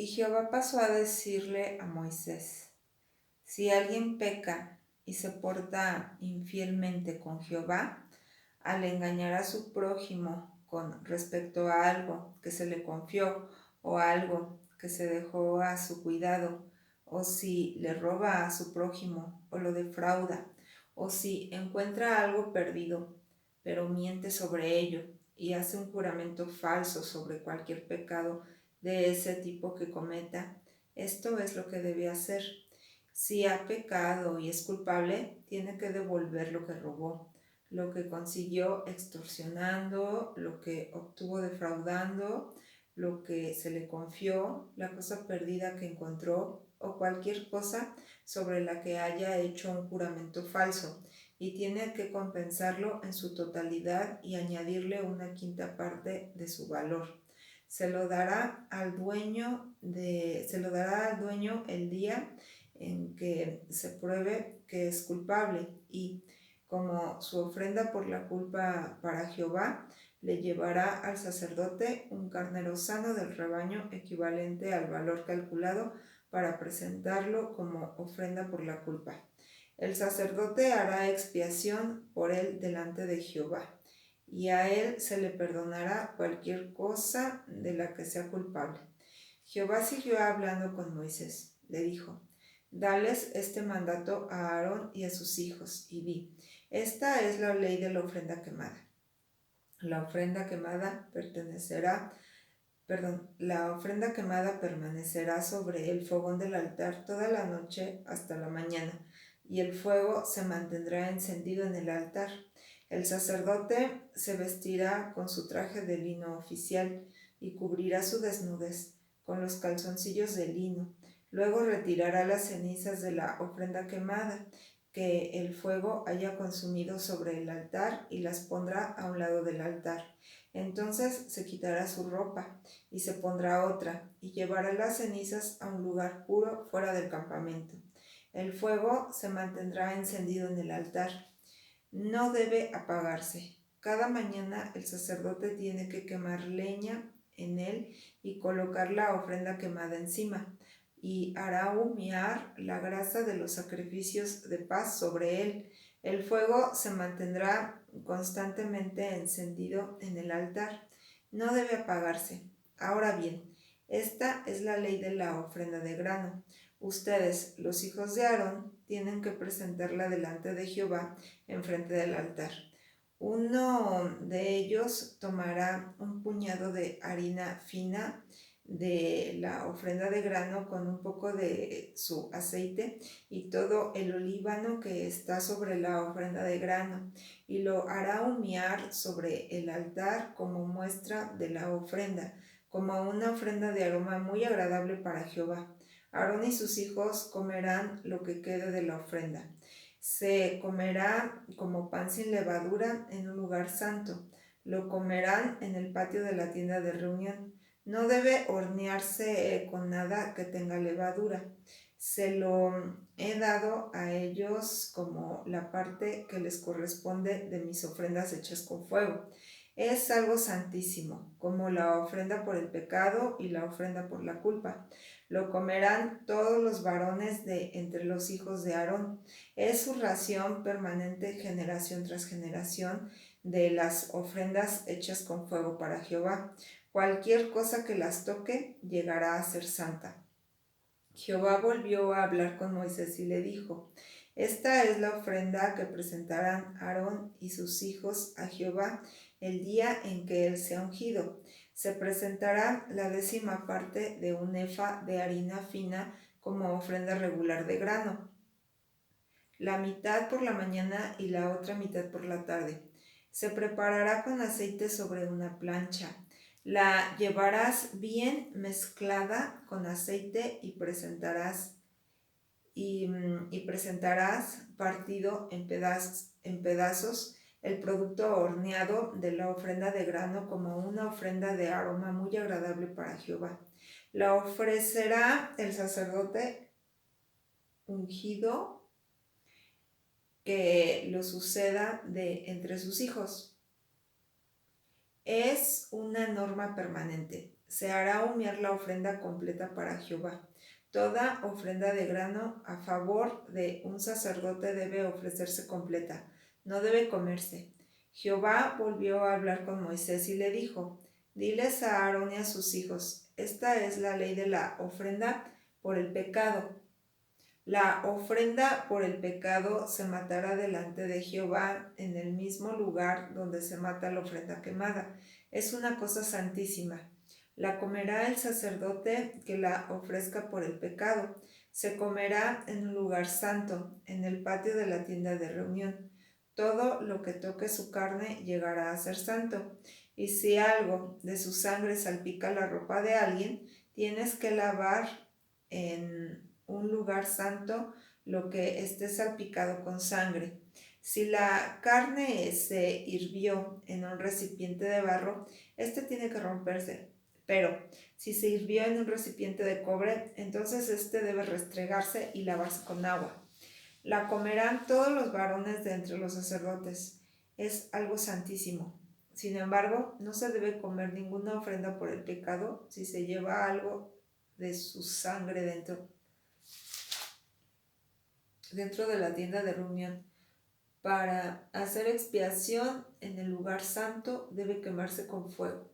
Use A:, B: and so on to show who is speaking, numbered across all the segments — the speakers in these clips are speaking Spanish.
A: Y Jehová pasó a decirle a Moisés: si alguien peca y se porta infielmente con Jehová, al engañar a su prójimo con respecto a algo que se le confió o algo que se dejó a su cuidado, o si le roba a su prójimo o lo defrauda, o si encuentra algo perdido, pero miente sobre ello y hace un juramento falso sobre cualquier pecado de ese tipo que cometa, esto es lo que debe hacer. Si ha pecado y es culpable, tiene que devolver lo que robó, lo que consiguió extorsionando, lo que obtuvo defraudando, lo que se le confió, la cosa perdida que encontró o cualquier cosa sobre la que haya hecho un juramento falso, y tiene que compensarlo en su totalidad y añadirle una quinta parte de su valor. Se lo dará al dueño el día en que se pruebe que es culpable, y como su ofrenda por la culpa para Jehová, le llevará al sacerdote un carnero sano del rebaño equivalente al valor calculado para presentarlo como ofrenda por la culpa. El sacerdote hará expiación por él delante de Jehová, y a él se le perdonará cualquier cosa de la que sea culpable. Jehová siguió hablando con Moisés. Le dijo: dales este mandato a Aarón y a sus hijos, y di: esta es la ley de la ofrenda quemada. La ofrenda quemada permanecerá sobre el fogón del altar toda la noche hasta la mañana, y el fuego se mantendrá encendido en el altar. El sacerdote se vestirá con su traje de lino oficial y cubrirá su desnudez con los calzoncillos de lino. Luego retirará las cenizas de la ofrenda quemada que el fuego haya consumido sobre el altar y las pondrá a un lado del altar. Entonces se quitará su ropa y se pondrá otra, y llevará las cenizas a un lugar puro fuera del campamento. El fuego se mantendrá encendido en el altar. No debe apagarse. Cada mañana el sacerdote tiene que quemar leña en él y colocar la ofrenda quemada encima, y hará humear la grasa de los sacrificios de paz sobre él. El fuego se mantendrá constantemente encendido en el altar. No debe apagarse. Ahora bien, esta es la ley de la ofrenda de grano. Ustedes, los hijos de Aarón, tienen que presentarla delante de Jehová enfrente del altar. Uno de ellos tomará un puñado de harina fina de la ofrenda de grano con un poco de su aceite y todo el olíbano que está sobre la ofrenda de grano, y lo hará humear sobre el altar como muestra de la ofrenda, como una ofrenda de aroma muy agradable para Jehová. Aarón y sus hijos comerán lo que quede de la ofrenda. Se comerá como pan sin levadura en un lugar santo. Lo comerán en el patio de la tienda de reunión. No debe hornearse con nada que tenga levadura. Se lo he dado a ellos como la parte que les corresponde de mis ofrendas hechas con fuego. Es algo santísimo, como la ofrenda por el pecado y la ofrenda por la culpa. Lo comerán todos los varones de entre los hijos de Aarón. Es su ración permanente generación tras generación de las ofrendas hechas con fuego para Jehová. Cualquier cosa que las toque llegará a ser santa. Jehová volvió a hablar con Moisés y le dijo: esta es la ofrenda que presentarán Aarón y sus hijos a Jehová el día en que él sea ungido. Se presentará la 10ª parte de un efa de harina fina como ofrenda regular de grano, la mitad por la mañana y la otra mitad por la tarde. Se preparará con aceite sobre una plancha. La llevarás bien mezclada con aceite y presentarás partido en pedazos el producto horneado de la ofrenda de grano como una ofrenda de aroma muy agradable para Jehová. La ofrecerá el sacerdote ungido que lo suceda de entre sus hijos. Es una norma permanente. se hará humear la ofrenda completa para Jehová. Toda ofrenda de grano a favor de un sacerdote debe ofrecerse completa, no debe comerse. Jehová volvió a hablar con Moisés y le dijo: Diles a Aarón y a sus hijos: esta es la ley de la ofrenda por el pecado. La ofrenda por el pecado se matará delante de Jehová en el mismo lugar donde se mata la ofrenda quemada. Es una cosa santísima. La comerá el sacerdote que la ofrezca por el pecado. Se comerá en un lugar santo, en el patio de la tienda de reunión. Todo lo que toque su carne llegará a ser santo. Y si algo de su sangre salpica la ropa de alguien, tienes que lavar en un lugar santo lo que esté salpicado con sangre. Si la carne se hirvió en un recipiente de barro, este tiene que romperse. Pero si se hirvió en un recipiente de cobre, entonces este debe restregarse y lavarse con agua. La comerán todos los varones de entre los sacerdotes. Es algo santísimo. Sin embargo, no se debe comer ninguna ofrenda por el pecado si se lleva algo de su sangre dentro de la tienda de reunión. Para hacer expiación en el lugar santo debe quemarse con fuego.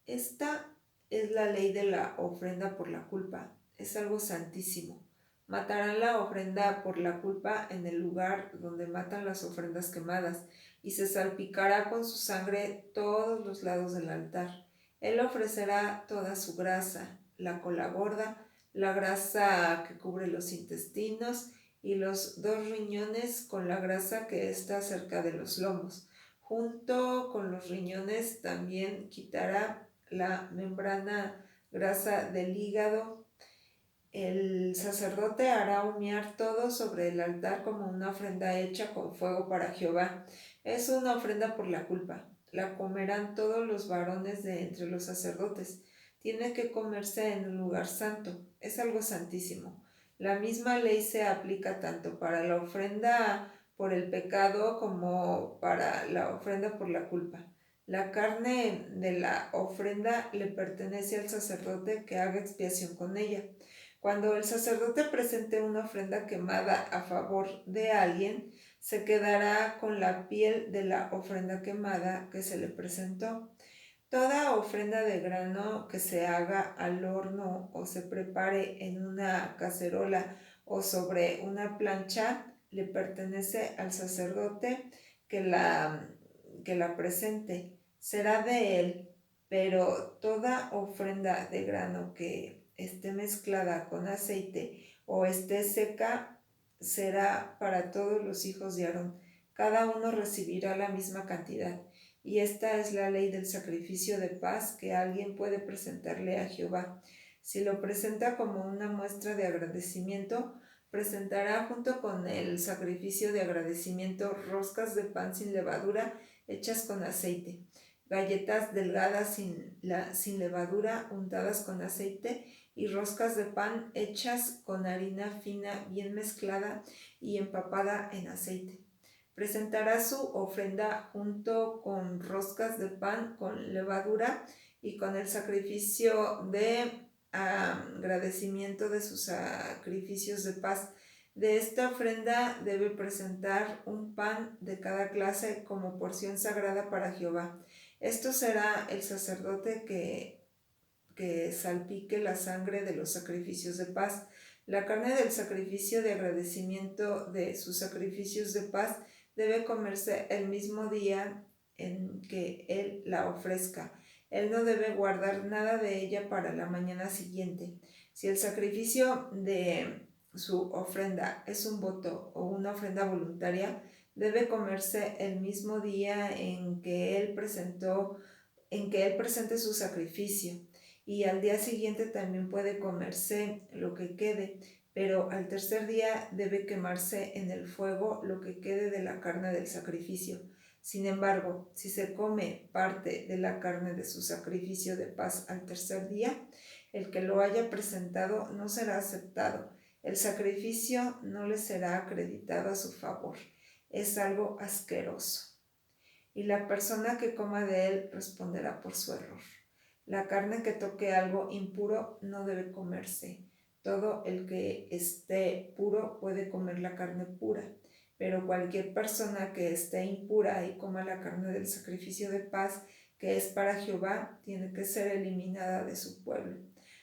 A: Esta es la ley de la ofrenda por la culpa. Es algo santísimo. Matarán la ofrenda por la culpa en el lugar donde matan las ofrendas quemadas, y se salpicará con su sangre todos los lados del altar. Él ofrecerá toda su grasa, la cola gorda, la grasa que cubre los intestinos y los 2 riñones con la grasa que está cerca de los lomos. Junto con los riñones también quitará la membrana grasa del hígado. El sacerdote hará humear todo sobre el altar como una ofrenda hecha con fuego para Jehová. Es una ofrenda por la culpa. La comerán todos los varones de entre los sacerdotes. Tiene que comerse en un lugar santo. Es algo santísimo. La misma ley se aplica tanto para la ofrenda por el pecado como para la ofrenda por la culpa. La carne de la ofrenda le pertenece al sacerdote que haga expiación con ella. Cuando el sacerdote presente una ofrenda quemada a favor de alguien, se quedará con la piel de la ofrenda quemada que se le presentó. Toda ofrenda de grano que se haga al horno o se prepare en una cacerola o sobre una plancha le pertenece al sacerdote que la presente. Será de él, pero toda ofrenda de grano que esté mezclada con aceite o esté seca será para todos los hijos de Aarón. Cada uno recibirá la misma cantidad. Y esta es la ley del sacrificio de paz que alguien puede presentarle a Jehová. Si lo presenta como una muestra de agradecimiento, presentará junto con el sacrificio de agradecimiento roscas de pan sin levadura hechas con aceite, galletas delgadas sin levadura untadas con aceite y roscas de pan hechas con harina fina bien mezclada y empapada en aceite. Presentará su ofrenda junto con roscas de pan con levadura y con el sacrificio de agradecimiento de sus sacrificios de paz. De esta ofrenda debe presentar un pan de cada clase como porción sagrada para Jehová. Esto será el sacerdote que salpique la sangre de los sacrificios de paz. La carne del sacrificio de agradecimiento de sus sacrificios de paz debe comerse el mismo día en que él la ofrezca. Él no debe guardar nada de ella para la mañana siguiente. Si el sacrificio de su ofrenda es un voto o una ofrenda voluntaria, debe comerse el mismo día en que él presente su sacrificio, y al día siguiente también puede comerse lo que quede, pero al tercer día debe quemarse en el fuego lo que quede de la carne del sacrificio. Sin embargo, si se come parte de la carne de su sacrificio de paz al tercer día, el que lo haya presentado no será aceptado. El sacrificio no le será acreditado a su favor. Es algo asqueroso. Y la persona que coma de él responderá por su error. La carne que toque algo impuro no debe comerse. Todo el que esté puro puede comer la carne pura, pero cualquier persona que esté impura y coma la carne del sacrificio de paz que es para Jehová, tiene que ser eliminada de su pueblo.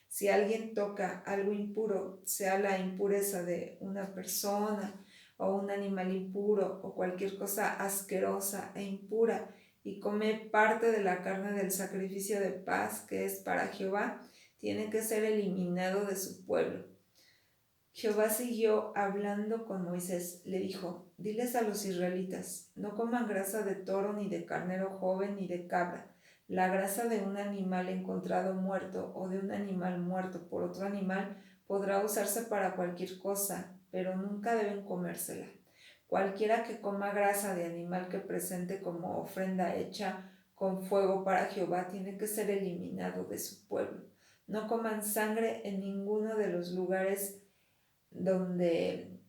A: Si alguien toca algo impuro, sea la impureza de una persona o un animal impuro o cualquier cosa asquerosa e impura, y come parte de la carne del sacrificio de paz que es para Jehová, tiene que ser eliminado de su pueblo. Jehová siguió hablando con Moisés. Le dijo: diles a los israelitas, no coman grasa de toro, ni de carnero joven, ni de cabra. La grasa de un animal encontrado muerto o de un animal muerto por otro animal podrá usarse para cualquier cosa, pero nunca deben comérsela. Cualquiera que coma grasa de animal que presente como ofrenda hecha con fuego para Jehová tiene que ser eliminado de su pueblo. No coman sangre en ninguno de los lugares donde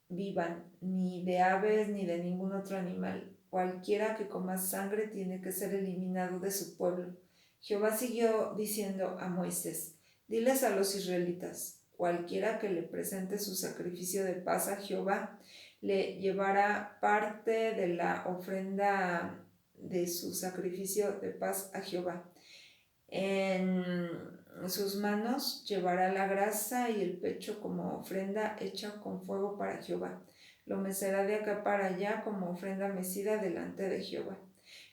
A: vivan, ni de aves ni de ningún otro animal. Cualquiera que coma sangre tiene que ser eliminado de su pueblo. Jehová siguió diciendo a Moisés: diles a los israelitas, cualquiera que le presente su sacrificio de paz a Jehová, le llevará parte de la ofrenda de su sacrificio de paz a Jehová. En sus manos llevará la grasa y el pecho como ofrenda hecha con fuego para Jehová. Lo mecerá de acá para allá como ofrenda mecida delante de Jehová.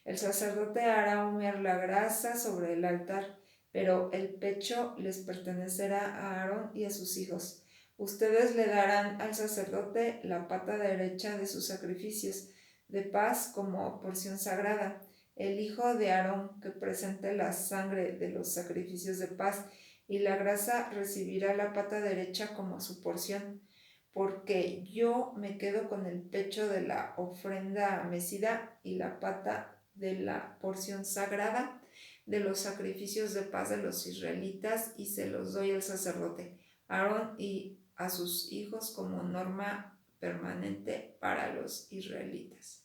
A: El sacerdote hará humear la grasa sobre el altar, pero el pecho les pertenecerá a Aarón y a sus hijos. Ustedes le darán al sacerdote la pata derecha de sus sacrificios de paz como porción sagrada. El hijo de Aarón que presente la sangre de los sacrificios de paz y la grasa recibirá la pata derecha como su porción, porque yo me quedo con el pecho de la ofrenda mecida y la pata de la porción sagrada de los sacrificios de paz de los israelitas, y se los doy al sacerdote Aarón y a sus hijos como norma permanente para los israelitas.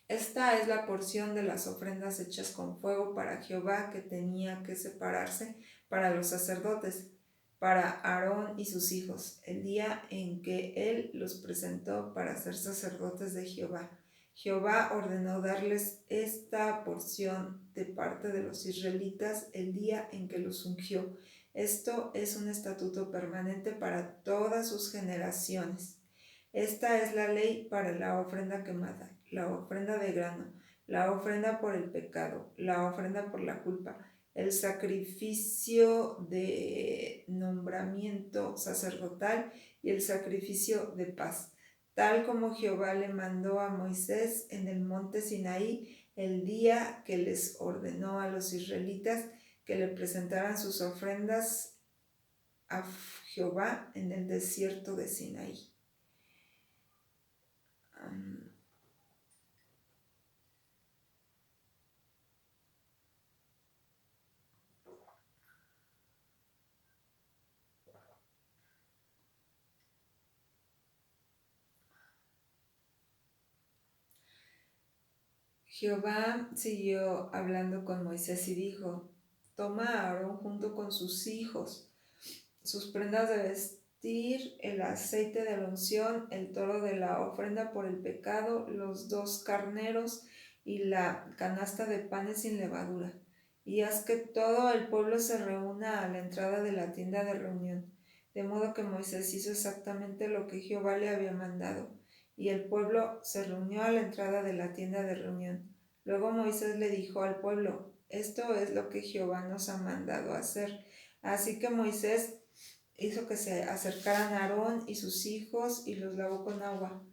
A: Esta es la porción de las ofrendas hechas con fuego para Jehová que tenía que separarse para los sacerdotes, para Aarón y sus hijos, el día en que él los presentó para ser sacerdotes de Jehová. Jehová ordenó darles esta porción de parte de los israelitas el día en que los ungió. Esto es un estatuto permanente para todas sus generaciones. Esta es la ley para la ofrenda quemada, la ofrenda de grano, la ofrenda por el pecado, la ofrenda por la culpa, el sacrificio de nombramiento sacerdotal y el sacrificio de paz, tal como Jehová le mandó a Moisés en el monte Sinaí el día que les ordenó a los israelitas que le presentaran sus ofrendas a Jehová en el desierto de Sinaí. Jehová siguió hablando con Moisés y dijo: toma a Aarón junto con sus hijos, sus prendas de vestir, el aceite de la unción, el toro de la ofrenda por el pecado, los 2 carneros y la canasta de panes sin levadura, y haz que todo el pueblo se reúna a la entrada de la tienda de reunión. De modo que Moisés hizo exactamente lo que Jehová le había mandado, y el pueblo se reunió a la entrada de la tienda de reunión. Luego Moisés le dijo al pueblo: esto es lo que Jehová nos ha mandado hacer. Así que Moisés hizo que se acercaran a Aarón y sus hijos y los lavó con agua.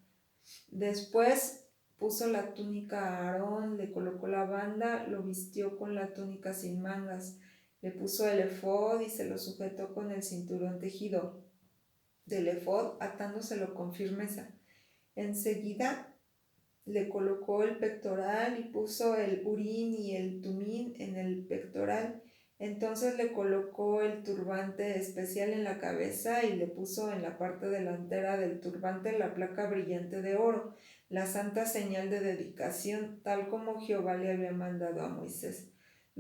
A: Después puso la túnica a Aarón, le colocó la banda, lo vistió con la túnica sin mangas, le puso el efod y se lo sujetó con el cinturón tejido del efod, atándoselo con firmeza. Enseguida le colocó el pectoral y puso el urín y el tumín en el pectoral. Entonces le colocó el turbante especial en la cabeza y le puso en la parte delantera del turbante la placa brillante de oro, la santa señal de dedicación, tal como Jehová le había mandado a Moisés.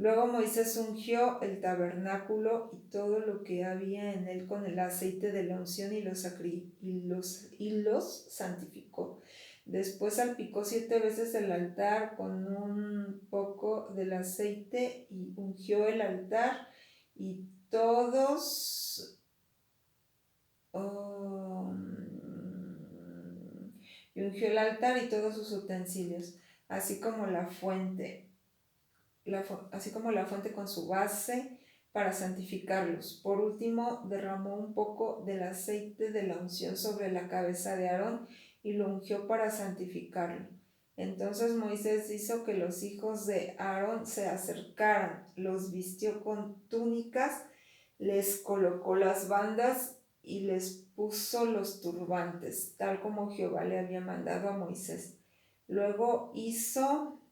A: Luego Moisés ungió el tabernáculo y todo lo que había en él con el aceite de la unción y los santificó. Después salpicó 7 veces el altar con un poco del aceite y ungió el altar y todos y ungió el altar y todos sus utensilios, así como la fuente con su base para santificarlos. Por último, derramó un poco del aceite de la unción sobre la cabeza de Aarón y lo ungió para santificarlo. Entonces Moisés hizo que los hijos de Aarón se acercaran, los vistió con túnicas, les colocó las bandas y les puso los turbantes, tal como Jehová le había mandado a Moisés. Luego hizo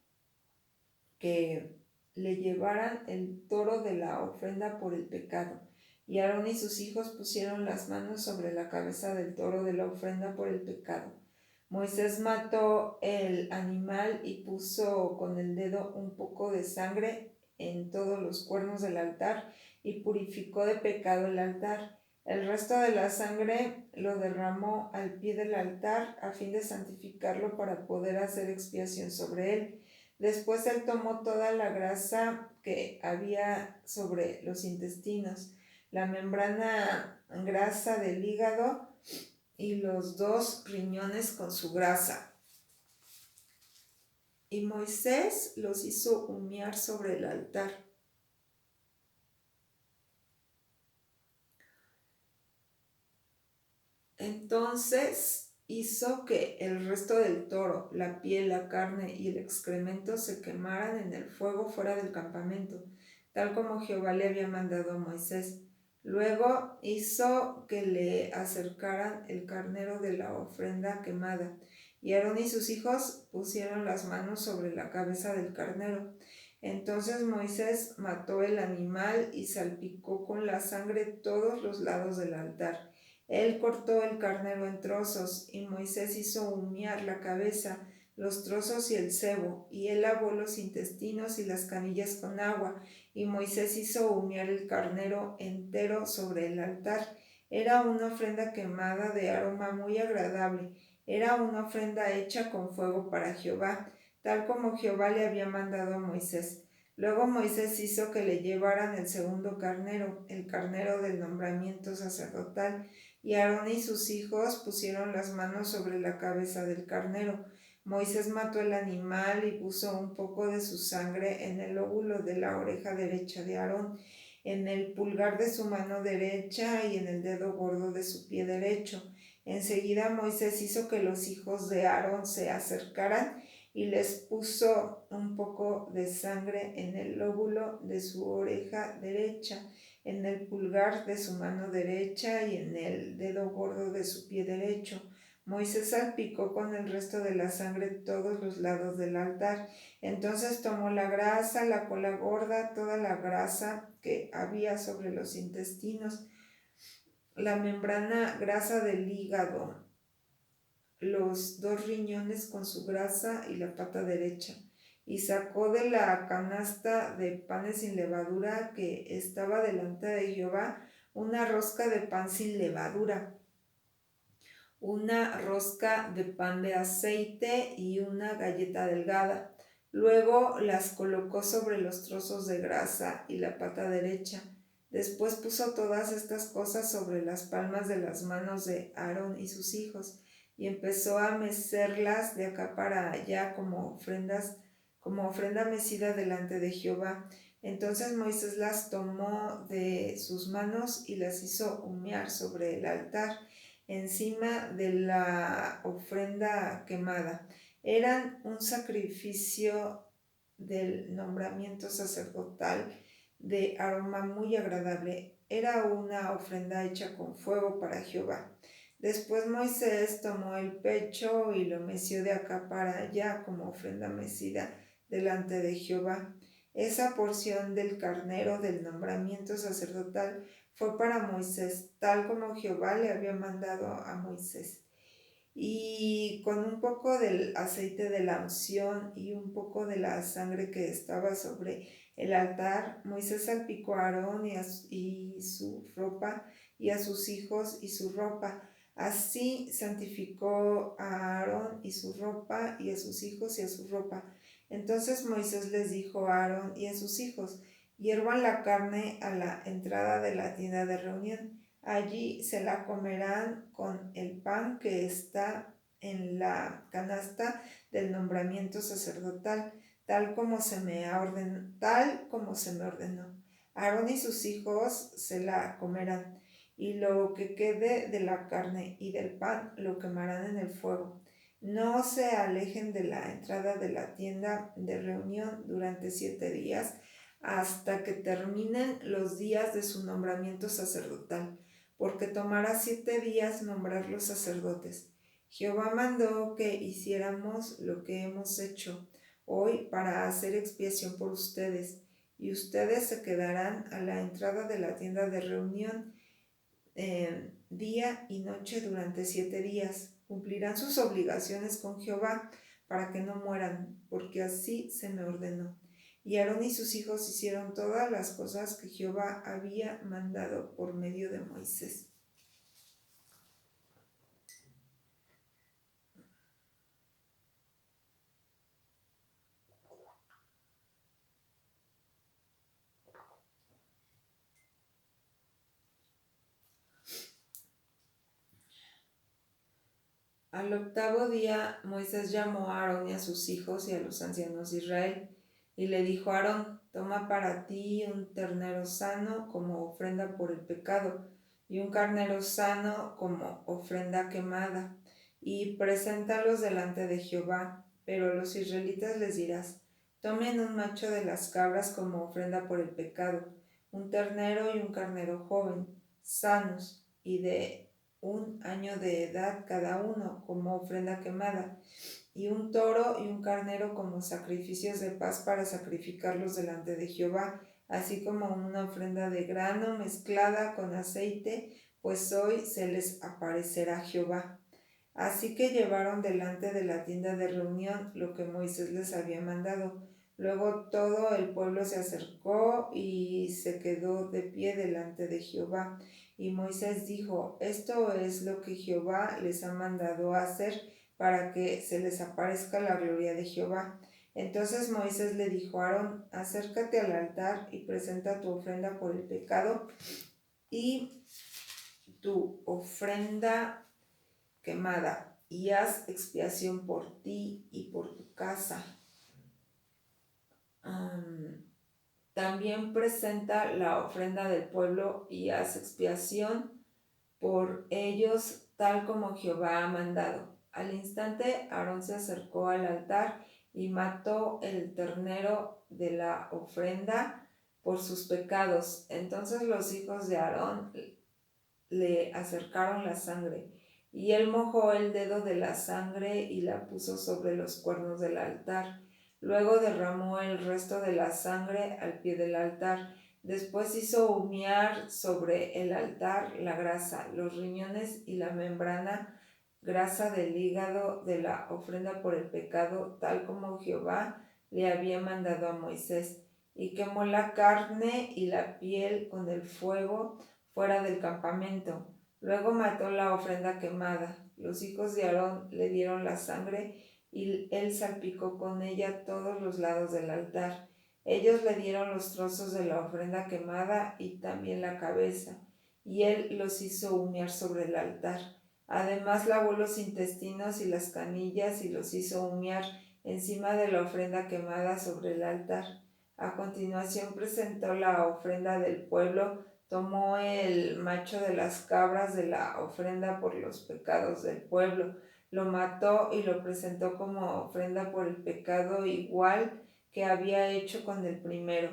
A: que le llevaran el toro de la ofrenda por el pecado. Y Aarón y sus hijos pusieron las manos sobre la cabeza del toro de la ofrenda por el pecado. Moisés mató el animal y puso con el dedo un poco de sangre en todos los cuernos del altar y purificó de pecado el altar. El resto de la sangre lo derramó al pie del altar a fin de santificarlo para poder hacer expiación sobre él. Después él tomó toda la grasa que había sobre los intestinos, la membrana grasa del hígado y los 2 riñones con su grasa. Y Moisés los hizo humear sobre el altar. Entonces hizo que el resto del toro, la piel, la carne y el excremento se quemaran en el fuego fuera del campamento, tal como Jehová le había mandado a Moisés. Luego hizo que le acercaran el carnero de la ofrenda quemada, y Aarón y sus hijos pusieron las manos sobre la cabeza del carnero. Entonces Moisés mató el animal y salpicó con la sangre todos los lados del altar. Él cortó el carnero en trozos, y Moisés hizo humear la cabeza, los trozos y el sebo, y él lavó los intestinos y las canillas con agua, y Moisés hizo humear el carnero entero sobre el altar. Era una ofrenda quemada de aroma muy agradable, era una ofrenda hecha con fuego para Jehová, tal como Jehová le había mandado a Moisés. Luego Moisés hizo que le llevaran el segundo carnero, el carnero del nombramiento sacerdotal, y Aarón y sus hijos pusieron las manos sobre la cabeza del carnero. Moisés mató el animal y puso un poco de su sangre en el lóbulo de la oreja derecha de Aarón, en el pulgar de su mano derecha y en el dedo gordo de su pie derecho. Enseguida Moisés hizo que los hijos de Aarón se acercaran y les puso un poco de sangre en el lóbulo de su oreja derecha, en el pulgar de su mano derecha y en el dedo gordo de su pie derecho. Moisés salpicó con el resto de la sangre todos los lados del altar. Entonces tomó la grasa, la cola gorda, toda la grasa que había sobre los intestinos, la membrana grasa del hígado, los 2 riñones con su grasa y la pata derecha, y sacó de la canasta de panes sin levadura que estaba delante de Jehová una rosca de pan sin levadura, una rosca de pan de aceite y una galleta delgada. Luego las colocó sobre los trozos de grasa y la pata derecha. Después puso todas estas cosas sobre las palmas de las manos de Aarón y sus hijos, y empezó a mecerlas de acá para allá como ofrenda mecida delante de Jehová. Entonces Moisés las tomó de sus manos y las hizo humear sobre el altar, encima de la ofrenda quemada. Eran un sacrificio del nombramiento sacerdotal de aroma muy agradable. Era una ofrenda hecha con fuego para Jehová. Después Moisés tomó el pecho y lo meció de acá para allá como ofrenda mecida delante de Jehová. Esa porción del carnero del nombramiento sacerdotal fue para Moisés, tal como Jehová le había mandado a Moisés. Y con un poco del aceite de la unción y un poco de la sangre que estaba sobre el altar, Moisés salpicó a Aarón y su ropa, y a sus hijos y su ropa. Así santificó a Aarón y su ropa, y a sus hijos y a su ropa. Entonces Moisés les dijo a Aarón y a sus hijos: hiervan la carne a la entrada de la tienda de reunión. Allí se la comerán con el pan que está en la canasta del nombramiento sacerdotal, tal como se me ordenó. Aarón y sus hijos se la comerán, y lo que quede de la carne y del pan lo quemarán en el fuego. No se alejen de la entrada de la tienda de reunión durante 7 días, hasta que terminen los días de su nombramiento sacerdotal, porque tomará 7 días nombrar los sacerdotes. Jehová mandó que hiciéramos lo que hemos hecho hoy para hacer expiación por ustedes, y ustedes se quedarán a la entrada de la tienda de reunión día y noche durante 7 días. Cumplirán sus obligaciones con Jehová para que no mueran, porque así se me ordenó. Y Aarón y sus hijos hicieron todas las cosas que Jehová había mandado por medio de Moisés. Al 8º día, Moisés llamó a Aarón y a sus hijos y a los ancianos de Israel, y le dijo a Aarón: toma para ti un ternero sano como ofrenda por el pecado, y un carnero sano como ofrenda quemada, y preséntalos delante de Jehová. Pero a los israelitas les dirás: tomen un macho de las cabras como ofrenda por el pecado, un ternero y un carnero joven, sanos, y de 1 año de edad cada uno como ofrenda quemada, y un toro y un carnero como sacrificios de paz para sacrificarlos delante de Jehová, así como una ofrenda de grano mezclada con aceite, pues hoy se les aparecerá Jehová. Así que llevaron delante de la tienda de reunión lo que Moisés les había mandado. Luego todo el pueblo se acercó y se quedó de pie delante de Jehová. Y Moisés dijo: esto es lo que Jehová les ha mandado hacer para que se les aparezca la gloria de Jehová. Entonces Moisés le dijo a Aarón: acércate al altar y presenta tu ofrenda por el pecado y tu ofrenda quemada, y haz expiación por ti y por tu casa. También presenta la ofrenda del pueblo y haz expiación por ellos, tal como Jehová ha mandado. Al instante Aarón se acercó al altar y mató el ternero de la ofrenda por sus pecados. Entonces los hijos de Aarón le acercaron la sangre, y él mojó el dedo de la sangre y la puso sobre los cuernos del altar. Luego derramó el resto de la sangre al pie del altar. Después hizo humear sobre el altar la grasa, los riñones y la membrana grasa del hígado de la ofrenda por el pecado, tal como Jehová le había mandado a Moisés. Y quemó la carne y la piel con el fuego fuera del campamento. Luego mató la ofrenda quemada. Los hijos de Aarón le dieron la sangre y él salpicó con ella todos los lados del altar. Ellos le dieron los trozos de la ofrenda quemada y también la cabeza, y él los hizo humear sobre el altar. Además lavó los intestinos y las canillas y los hizo humear encima de la ofrenda quemada sobre el altar. A continuación presentó la ofrenda del pueblo. Tomó el macho de las cabras de la ofrenda por los pecados del pueblo, lo mató y lo presentó como ofrenda por el pecado, igual que había hecho con el primero.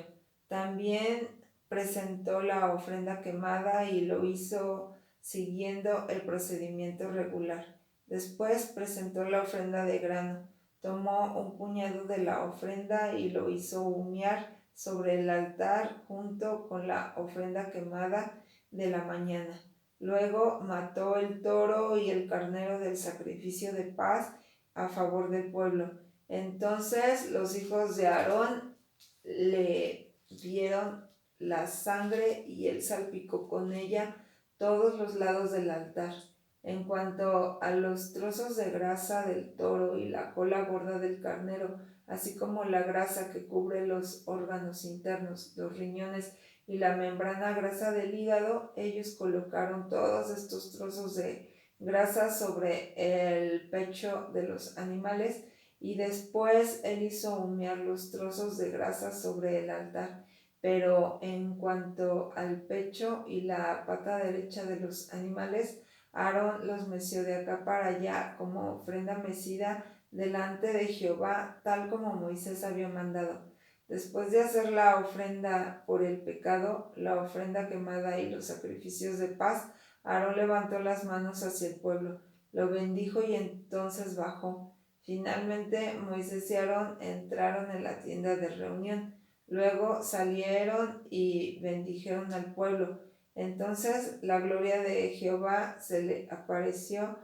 A: También presentó la ofrenda quemada y lo hizo siguiendo el procedimiento regular. Después presentó la ofrenda de grano. Tomó un puñado de la ofrenda y lo hizo humear sobre el altar junto con la ofrenda quemada de la mañana. Luego mató el toro y el carnero del sacrificio de paz a favor del pueblo. Entonces los hijos de Aarón le vieron la sangre y él salpicó con ella todos los lados del altar. En cuanto a los trozos de grasa del toro y la cola gorda del carnero, así como la grasa que cubre los órganos internos, los riñones y la membrana grasa del hígado, ellos colocaron todos estos trozos de grasa sobre el pecho de los animales y después él hizo humear los trozos de grasa sobre el altar. Pero en cuanto al pecho y la pata derecha de los animales, Aarón los meció de acá para allá como ofrenda mecida delante de Jehová, tal como Moisés había mandado. Después de hacer la ofrenda por el pecado, la ofrenda quemada y los sacrificios de paz, Aarón levantó las manos hacia el pueblo, lo bendijo y entonces bajó. Finalmente Moisés y Aarón entraron en la tienda de reunión. Luego salieron y bendijeron al pueblo. Entonces la gloria de Jehová se le apareció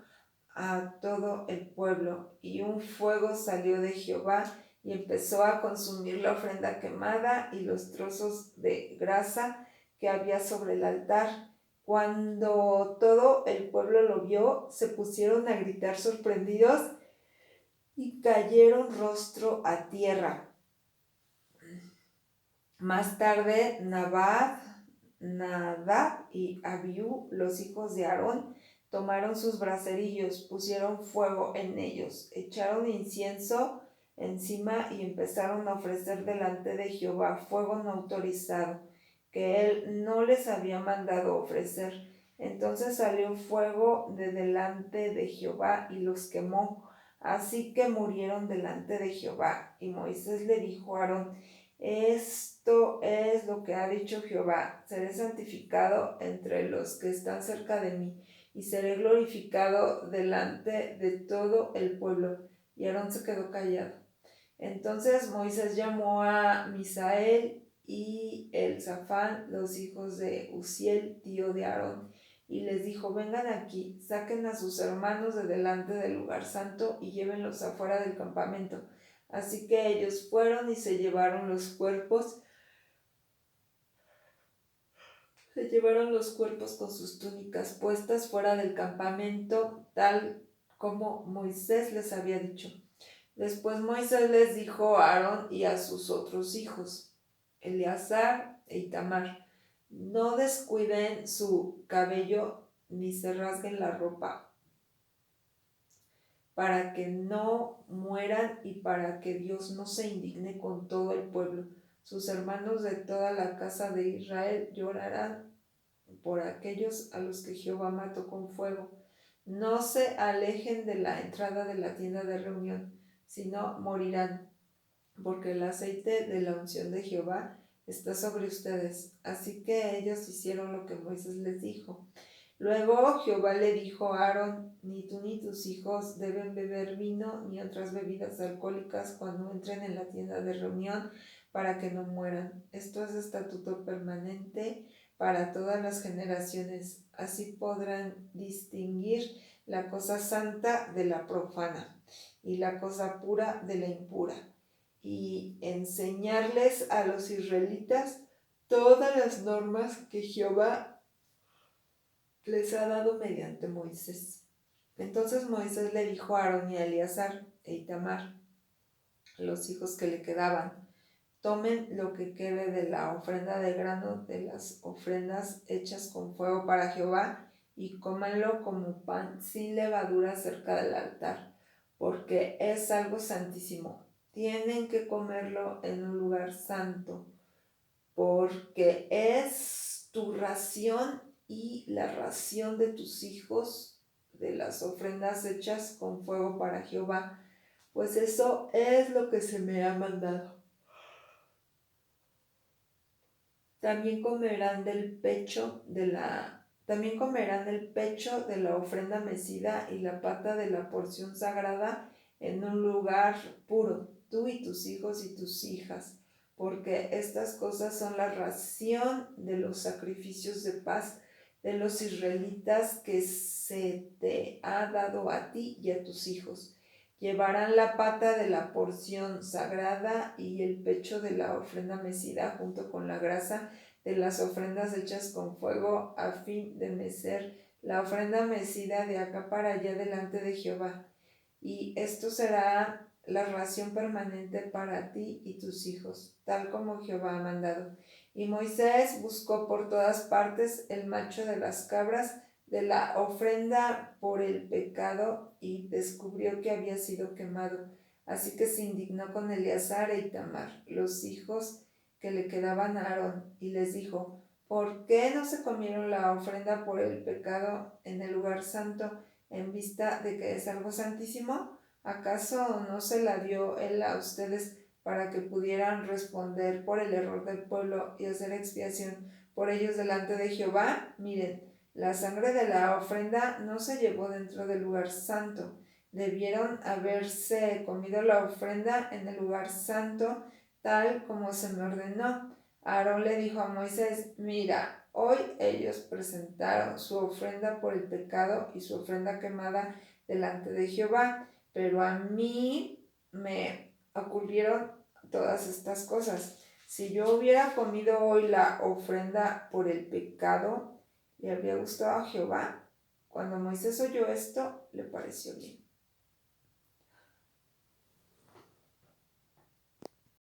A: a todo el pueblo, y un fuego salió de Jehová y empezó a consumir la ofrenda quemada y los trozos de grasa que había sobre el altar. Cuando todo el pueblo lo vio, se pusieron a gritar sorprendidos y cayeron rostro a tierra. Más tarde, Nadab y Abiú, los hijos de Aarón, tomaron sus braserillos, pusieron fuego en ellos, echaron incienso encima y empezaron a ofrecer delante de Jehová fuego no autorizado, que él no les había mandado ofrecer. Entonces salió fuego de delante de Jehová y los quemó, así que murieron delante de Jehová. Y Moisés le dijo a Aarón: esto es lo que ha dicho Jehová: seré santificado entre los que están cerca de mí, y seré glorificado delante de todo el pueblo. Y Aarón se quedó callado. Entonces Moisés llamó a Misael y Elzafán, los hijos de Uziel, tío de Aarón, y les dijo: vengan aquí, saquen a sus hermanos de delante del lugar santo y llévenlos afuera del campamento. Así que ellos fueron y se llevaron los cuerpos con sus túnicas puestas fuera del campamento, tal como Moisés les había dicho. Después Moisés les dijo a Aarón y a sus otros hijos, Eleazar e Itamar: no descuiden su cabello ni se rasguen la ropa, para que no mueran y para que Dios no se indigne con todo el pueblo. Sus hermanos de toda la casa de Israel llorarán por aquellos a los que Jehová mató con fuego. No se alejen de la entrada de la tienda de reunión, sino morirán, porque el aceite de la unción de Jehová está sobre ustedes. Así que ellos hicieron lo que Moisés les dijo. Luego Jehová le dijo a Aarón: ni tú ni tus hijos deben beber vino ni otras bebidas alcohólicas cuando entren en la tienda de reunión, para que no mueran. Esto es estatuto permanente para todas las generaciones. Así podrán distinguir la cosa santa de la profana y la cosa pura de la impura, y enseñarles a los israelitas todas las normas que Jehová les ha dado mediante Moisés. Entonces Moisés le dijo a Aarón y a Eleazar e Itamar, los hijos que le quedaban: tomen lo que quede de la ofrenda de grano de las ofrendas hechas con fuego para Jehová, y cómanlo como pan sin levadura cerca del altar, porque es algo santísimo. Tienen que comerlo en un lugar santo, porque es tu ración y la ración de tus hijos de las ofrendas hechas con fuego para Jehová, pues eso es lo que se me ha mandado. También comerán el pecho de la ofrenda mecida y la pata de la porción sagrada en un lugar puro, tú y tus hijos y tus hijas, porque estas cosas son la ración de los sacrificios de paz de los israelitas que se te ha dado a ti y a tus hijos. Llevarán la pata de la porción sagrada y el pecho de la ofrenda mecida junto con la grasa de las ofrendas hechas con fuego a fin de mecer la ofrenda mecida de acá para allá delante de Jehová. Y esto será la ración permanente para ti y tus hijos, tal como Jehová ha mandado. Y Moisés buscó por todas partes el macho de las cabras de la ofrenda por el pecado y descubrió que había sido quemado. Así que se indignó con Eleazar e Itamar, los hijos que le quedaban a Aarón, y les dijo: ¿por qué no se comieron la ofrenda por el pecado en el lugar santo en vista de que es algo santísimo? ¿Acaso no se la dio él a ustedes para que pudieran responder por el error del pueblo y hacer expiación por ellos delante de Jehová? Miren, la sangre de la ofrenda no se llevó dentro del lugar santo. Debieron haberse comido la ofrenda en el lugar santo, tal como se me ordenó. Aarón le dijo a Moisés: mira, hoy ellos presentaron su ofrenda por el pecado y su ofrenda quemada delante de Jehová, pero a mí me ocurrieron todas estas cosas. Si yo hubiera comido hoy la ofrenda por el pecado, ¿le habría gustado a Jehová? Cuando Moisés oyó esto, le pareció bien.